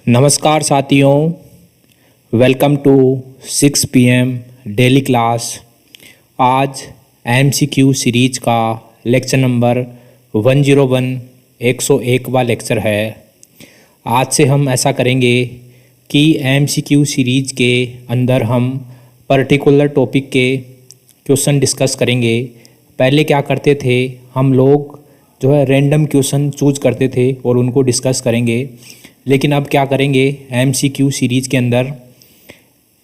नमस्कार साथियों, welcome to 6 PM daily class. आज MCQ सीरीज का लेक्चर नंबर 101 101वां लेक्चर है। आज से हम ऐसा करेंगे कि MCQ सीरीज के अंदर हम पर्टिकुलर टॉपिक के क्वेश्चन डिस्कस करेंगे। पहले क्या करते थे, हम लोग जो है रैंडम क्वेश्चन चूज करते थे और उनको डिस्कस करेंगे, लेकिन अब क्या करेंगे, MCQ सीरीज़ के अंदर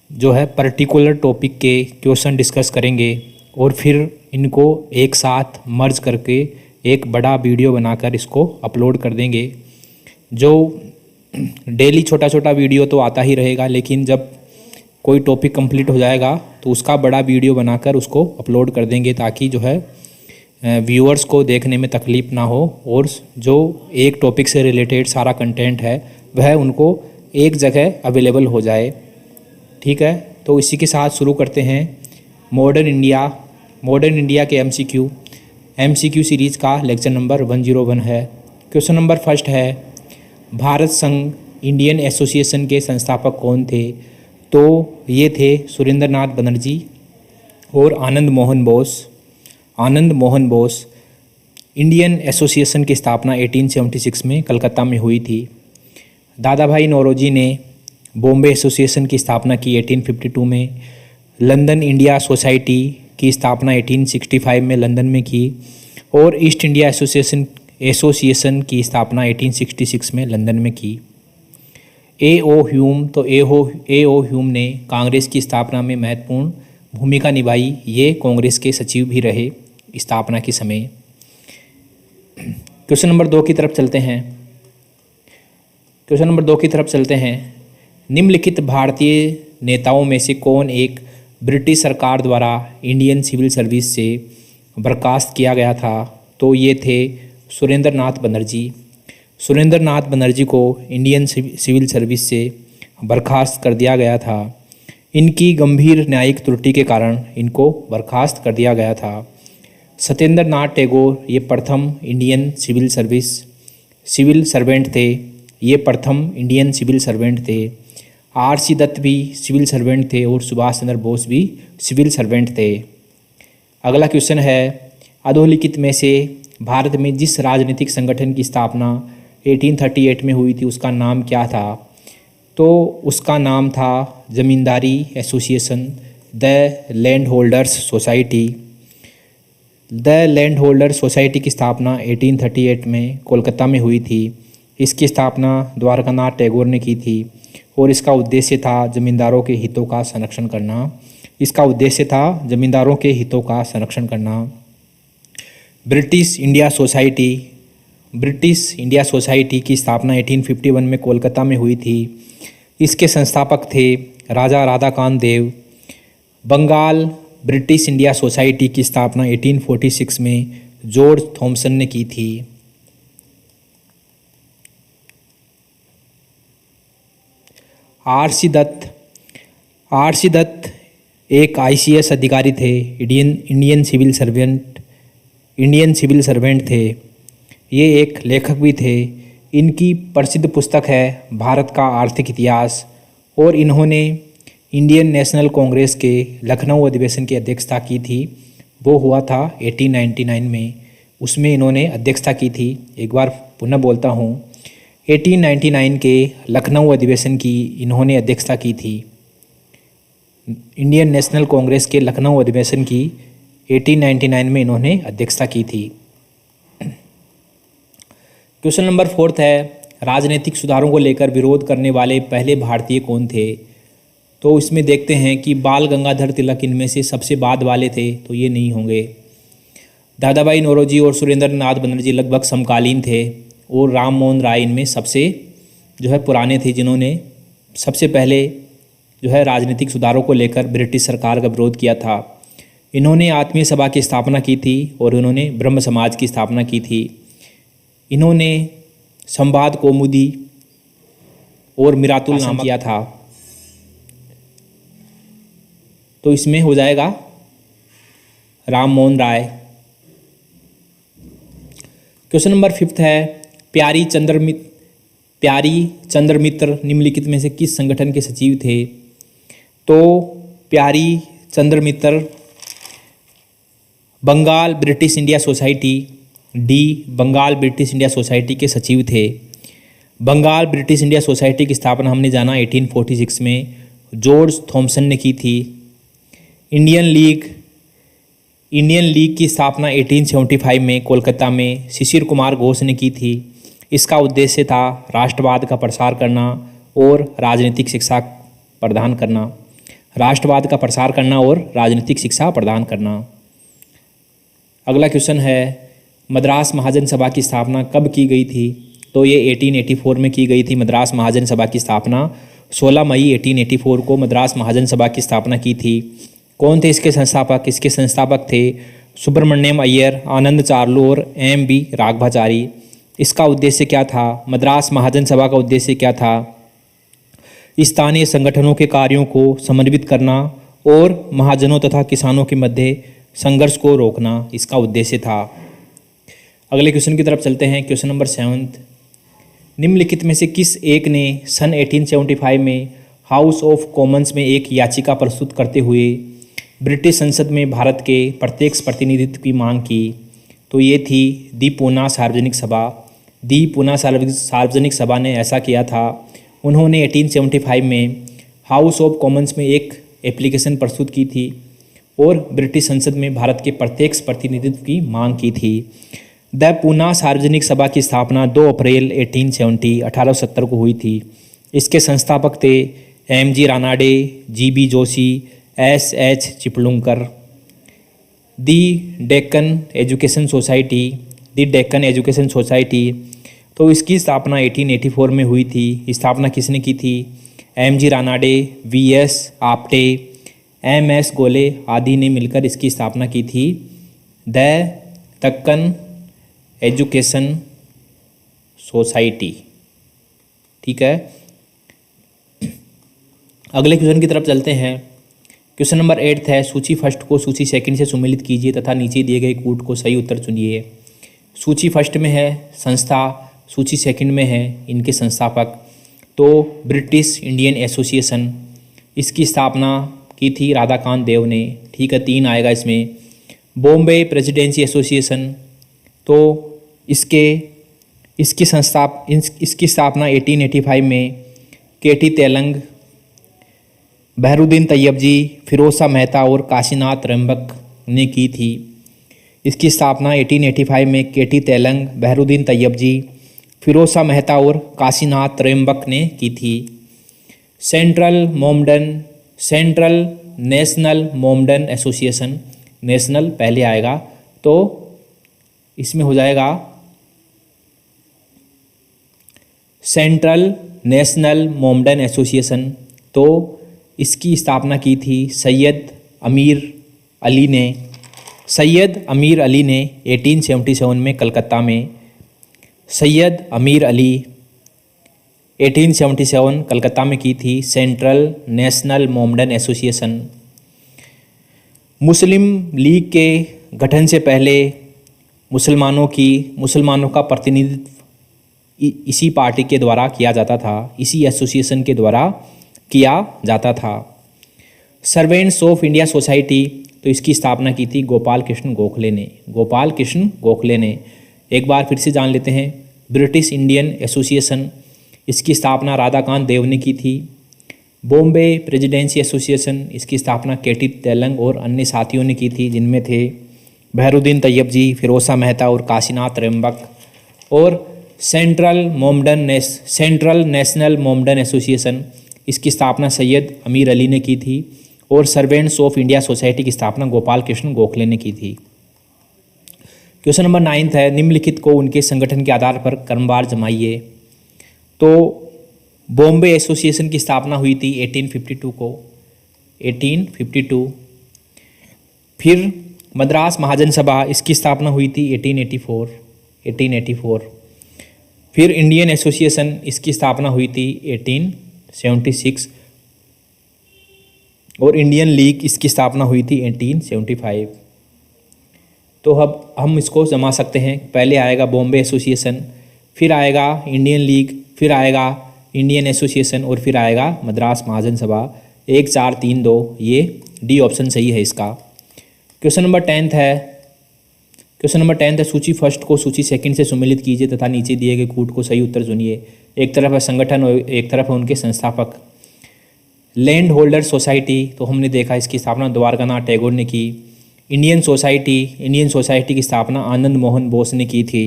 जो है पर्टिकुलर टॉपिक के क्वेश्चन डिस्कस करेंगे और फिर इनको एक साथ मर्ज करके एक बड़ा वीडियो बनाकर इसको अपलोड कर देंगे। जो डेली छोटा छोटा वीडियो तो आता ही रहेगा, लेकिन जब कोई टॉपिक कंप्लीट हो जाएगा तो उसका बड़ा वीडियो बनाकर उसको अपलोड कर देंगे, ताकि जो है व्यूअर्स को देखने में तकलीफ़ ना हो और जो एक टॉपिक से रिलेटेड सारा कंटेंट है वह उनको एक जगह अवेलेबल हो जाए। ठीक है, तो इसी के साथ शुरू करते हैं। मॉडर्न इंडिया के MCQ सीरीज़ का लेक्चर नंबर 101 है। क्वेश्चन नंबर फर्स्ट है, भारत संघ इंडियन एसोसिएशन के संस्थापक कौन थे? तो ये थे सुरेंद्रनाथ बनर्जी और आनंद मोहन बोस। इंडियन एसोसिएशन की स्थापना 1876 में कलकत्ता में हुई थी। दादा भाई नौरोजी ने बॉम्बे एसोसिएशन की स्थापना की 1852 में। लंदन इंडिया सोसाइटी की स्थापना 1865 में लंदन में की और ईस्ट इंडिया एसोसिएशन की स्थापना 1866 में लंदन में की। A.O. ह्यूम ने कांग्रेस की स्थापना में महत्वपूर्ण भूमिका निभाई। ये कांग्रेस के सचिव भी रहे स्थापना के समय। क्वेश्चन नंबर 2 की तरफ चलते हैं। निम्नलिखित भारतीय नेताओं में से कौन एक ब्रिटिश सरकार द्वारा इंडियन सिविल सर्विस से बर्खास्त किया गया था? तो ये थे सुरेंद्रनाथ बनर्जी को इंडियन सिविल सर्विस से बर्खास्त कर दिया गया था। इनकी गंभीर न्यायिक त्रुटि के कारण इनको बर्खास्त कर दिया गया था। सत्येंद्र नाथ टैगोर ये प्रथम इंडियन सिविल सर्वेंट थे। R.C. दत्त भी सिविल सर्वेंट थे और सुभाष चंद्र बोस भी सिविल सर्वेंट थे। अगला क्वेश्चन है, अधोलिखित में से भारत में जिस राजनीतिक संगठन की स्थापना 1838 में हुई थी उसका नाम क्या था? तो उसका नाम था Zamindari association, the land holders society की स्थापना 1838 में कोलकाता में हुई थी। इसकी स्थापना द्वारकानाथ टैगोर ने की थी और इसका उद्देश्य था जमींदारों के हितों का संरक्षण करना। ब्रिटिश इंडिया सोसाइटी की स्थापना 1851 में कोलकाता में हुई थी। इसके संस्थापक थे राजा राधाकांत देव। बंगाल ब्रिटिश इंडिया सोसाइटी की स्थापना 1846 में जॉर्ज थॉमसन ने की थी। R.C. दत्त एक ICS अधिकारी थे, इंडियन सिविल सर्वेंट थे। ये एक लेखक भी थे। इनकी प्रसिद्ध पुस्तक है भारत का आर्थिक इतिहास और इन्होंने इंडियन नेशनल कांग्रेस के लखनऊ अधिवेशन की अध्यक्षता की थी। वो हुआ था 1899 में, उसमें इन्होंने अध्यक्षता की थी। एक बार पुनः बोलता हूँ, 1899 के लखनऊ अधिवेशन की इन्होंने अध्यक्षता की थी। इंडियन नेशनल कांग्रेस के लखनऊ अधिवेशन की 1899 में इन्होंने अध्यक्षता की थी। क्वेश्चन नंबर 4 है, राजनीतिक सुधारों को लेकर विरोध करने वाले पहले भारतीय कौन थे? तो इसमें देखते हैं कि बाल गंगाधर तिलक इनमें से सबसे बाद वाले थे, तो ये नहीं होंगे। दादा भाई नौरोजी और सुरेंद्र नाथ बनर्जी लगभग समकालीन थे और राम मोहन राय इनमें सबसे जो है पुराने थे, जिन्होंने सबसे पहले जो है राजनीतिक सुधारों को लेकर ब्रिटिश सरकार का विरोध किया था। इन्होंने आत्मीय सभा की स्थापना की थी और इन्होंने ब्रह्म समाज की स्थापना की थी। इन्होंने संवाद कौमुदी और मिरातुल नाम किया था। तो इसमें हो जाएगा राम मोहन राय। क्वेश्चन नंबर 5 है, प्यारी चंद्र मित्र निम्नलिखित में से किस संगठन के सचिव थे? तो Pyari Chand Mitra Bengal British India society, the Bengal British India society के सचिव थे। बंगाल ब्रिटिश इंडिया सोसाइटी की स्थापना हमने जाना 1846 में जॉर्ज थॉमसन ने की थी। इंडियन लीग की स्थापना 1875 में कोलकाता में शिशिर कुमार घोष ने की थी। इसका उद्देश्य था राष्ट्रवाद का प्रसार करना और राजनीतिक शिक्षा प्रदान करना। राष्ट्रवाद का प्रसार करना और राजनीतिक शिक्षा प्रदान करना। अगला क्वेश्चन है, मद्रास महाजन सभा की स्थापना कब की गई थी? तो ये 1884 में की गई थी। मद्रास महाजन सभा की स्थापना 16 मई 1884 को मद्रास महाजन सभा की स्थापना की थी। कौन थे इसके संस्थापक? इसके संस्थापक थे सुब्रमण्यम अय्यर, आनंद चार्लू और M.B. राघवाचारी। इसका उद्देश्य क्या था? मद्रास महाजन सभा का उद्देश्य क्या था? स्थानीय संगठनों के कार्यों को समन्वित करना और महाजनों तथा किसानों के मध्य संघर्ष को रोकना इसका उद्देश्य था। अगले क्वेश्चन की तरफ चलते हैं। क्वेश्चन नंबर 7, निम्नलिखित में से किस एक ने सन 1875 में हाउस ऑफ कॉमन्स में एक याचिका प्रस्तुत करते हुए ब्रिटिश संसद में भारत के प्रत्यक्ष प्रतिनिधित्व की मांग की? तो ये थी दी पूना सार्वजनिक सभा। दी पूना सार्वजनिक सभा ने ऐसा किया था। उन्होंने 1875 में हाउस ऑफ कॉमन्स में एक एप्लीकेशन प्रस्तुत की थी और ब्रिटिश संसद में भारत के प्रत्यक्ष प्रतिनिधित्व की मांग की थी। द पूना सार्वजनिक सभा की स्थापना 2 अप्रैल 1870 को हुई थी। इसके संस्थापक थे M.G. Ranade, G.B. Joshi, S.H. Chiplunkar. दी डेक्कन एजुकेशन सोसाइटी, तो इसकी स्थापना 1884 में हुई थी। स्थापना किसने की थी? M.G. Ranade, V.S. Apte, M.S. गोले आदि ने मिलकर इसकी स्थापना की थी। The Deccan education society. ठीक है, अगले क्वेश्चन की तरफ चलते हैं। क्वेश्चन नंबर 8 है, सूची फर्स्ट को सूची सेकंड से सुमेलित कीजिए तथा नीचे दिए गए कूट को सही उत्तर चुनिए। सूची फर्स्ट में है संस्था, सूची सेकंड में है इनके संस्थापक। तो ब्रिटिश इंडियन एसोसिएशन, इसकी स्थापना की थी राधाकांत देव ने। ठीक है, 3 आएगा इसमें। बॉम्बे प्रेसिडेंसी एसोसिएशन, तो इसकी स्थापना 1885 में केटी तेलंग, बहरुद्दीन तैयब जी, फिरोज़ मेहता और काशीनाथ त्र्यंबक ने की थी। इसकी स्थापना 1885 में केटी तेलंग, बहरुद्दीन तैयब जी, फिरोज़ मेहता और काशीनाथ त्र्यंबक ने की थी। सेंट्रल नेशनल मोमडन एसोसिएशन, नेशनल पहले आएगा तो इसमें हो जाएगा सेंट्रल नेशनल मोमडन एसोसिएशन। तो इसकी स्थापना की थी सैयद अमीर अली ने 1877 में कलकत्ता में। सैयद अमीर अली 1877 कलकत्ता में की थी सेंट्रल नेशनल मोमडन एसोसिएशन। मुस्लिम लीग के गठन से पहले मुसलमानों का प्रतिनिधित्व इसी पार्टी के द्वारा किया जाता था, इसी एसोसिएशन के द्वारा किया जाता था। सर्वेंट्स ऑफ इंडिया सोसाइटी, तो इसकी स्थापना की थी गोपाल कृष्ण गोखले ने। एक बार फिर से जान लेते हैं। ब्रिटिश इंडियन एसोसिएशन, इसकी स्थापना राधाकांत देव ने की थी। बॉम्बे प्रेसिडेंसी एसोसिएशन, इसकी स्थापना केटी तेलंग और अन्य साथियों ने की थी, जिनमें थे बहरुद्दीन तैयब जी, फिरोज़ मेहता और काशीनाथ त्र्यंबक। और सेंट्रल नेशनल मोमडन एसोसिएशन, इसकी स्थापना सैयद अमीर अली ने की थी। और सर्वेंट्स ऑफ इंडिया सोसाइटी की स्थापना गोपाल कृष्ण गोखले ने की थी। क्वेश्चन नंबर 9 है, निम्नलिखित को उनके संगठन के आधार पर क्रमवार जमाइए। तो बॉम्बे एसोसिएशन की स्थापना हुई थी 1852। फिर मद्रास महाजन सभा, इसकी स्थापना हुई थी 1884। फिर इंडियन एसोसिएशन, इसकी स्थापना हुई थी 1876। और इंडियन लीग, इसकी स्थापना हुई थी 1875। तो अब हम इसको जमा सकते हैं। पहले आएगा बॉम्बे एसोसिएशन, फिर आएगा इंडियन लीग, फिर आएगा इंडियन एसोसिएशन और फिर आएगा मद्रास महाजन सभा। 1 4 3 2 ये डी ऑप्शन सही है इसका। क्वेश्चन नंबर 10 है सूची फर्स्ट को सूची सेकंड से सुमेलित कीजिए तथा नीचे दिए गए कूट को सही उत्तर चुनिए। एक तरफ है संगठन और एक तरफ है उनके संस्थापक। लैंड होल्डर सोसाइटी तो हमने देखा इसकी स्थापना द्वारकानाथ टैगोर ने की। इंडियन सोसाइटी की स्थापना आनंद मोहन बोस ने की थी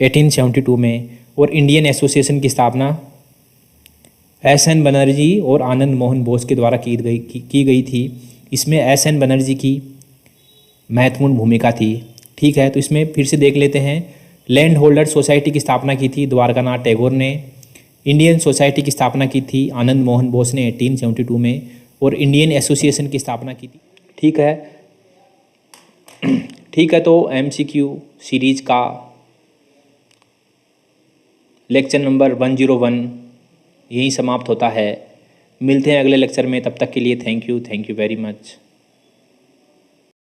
1872 में। और इंडियन एसोसिएशन की स्थापना एस.एन. बनर्जी और आनंद मोहन बोस के द्वारा की गई थी। इसमें एस.एन. बनर्जी की महत्वपूर्ण भूमिका थी। ठीक है, तो इसमें फिर से देख लेते हैं। लैंड होल्डर सोसाइटी की स्थापना की थी द्वारकानाथ टैगोर ने। इंडियन सोसाइटी की स्थापना की थी आनंद मोहन बोस ने 1872 में। और इंडियन एसोसिएशन की स्थापना की थी। ठीक है, तो MCQ सीरीज का लेक्चर नंबर 101 यहीं समाप्त होता है। मिलते हैं अगले लेक्चर में, तब तक के लिए थैंक यू वेरी मच।